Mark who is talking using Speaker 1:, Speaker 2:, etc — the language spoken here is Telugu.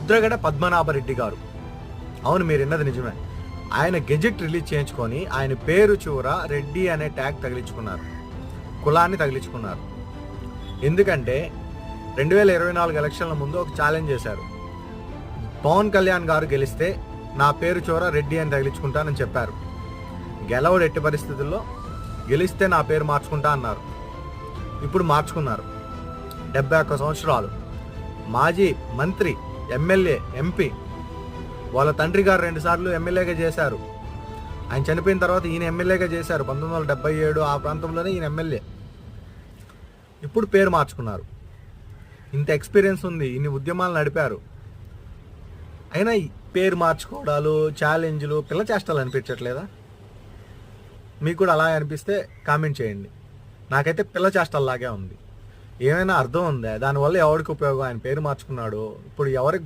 Speaker 1: ముద్రగడ పద్మనాభరెడ్డి గారు. అవును, మీరు విన్నది నిజమే. ఆయన గెజెట్ రిలీజ్ చేయించుకొని ఆయన పేరు చివర రెడ్డి అనే ట్యాగ్ తగిలించుకున్నారు, కులాన్ని తగిలించుకున్నారు. ఎందుకంటే 2024 ఎలక్షన్ల ముందు ఒక ఛాలెంజ్ చేశారు. పవన్ కళ్యాణ్ గారు గెలిస్తే నా పేరు చివర రెడ్డి అని తగిలించుకుంటానని చెప్పారు. గెలవడు ఎట్టి పరిస్థితుల్లో, గెలిస్తే నా పేరు మార్చుకుంటా అన్నారు. ఇప్పుడు మార్చుకున్నారు. 71 సంవత్సరాలు మాజీ మంత్రి, ఎమ్మెల్యే, ఎంపీ. వాళ్ళ తండ్రి గారు 2 సార్లు ఎమ్మెల్యేగా చేశారు. ఆయన చనిపోయిన తర్వాత ఈయన ఎమ్మెల్యేగా చేశారు. 1977 ఆ ప్రాంతంలోనే ఈయన ఎమ్మెల్యే. ఇప్పుడు పేరు మార్చుకున్నారు. ఇంత ఎక్స్పీరియన్స్ ఉంది, ఇన్ని ఉద్యమాలు నడిపారు. అయినా పేరు మార్చుకోవడాలు, ఛాలెంజ్లు, పిల్ల చేష్టాలు అనిపించట్లేదా? మీకు కూడా అలా అనిపిస్తే కామెంట్ చేయండి. నాకైతే పిల్ల చేష్టల్లాగే ఉంది. ఏమైనా అర్థం ఉందా? దానివల్ల ఎవరికి ఉపయోగం? ఆయన పేరు మార్చుకున్నాడు, ఇప్పుడు ఎవరికి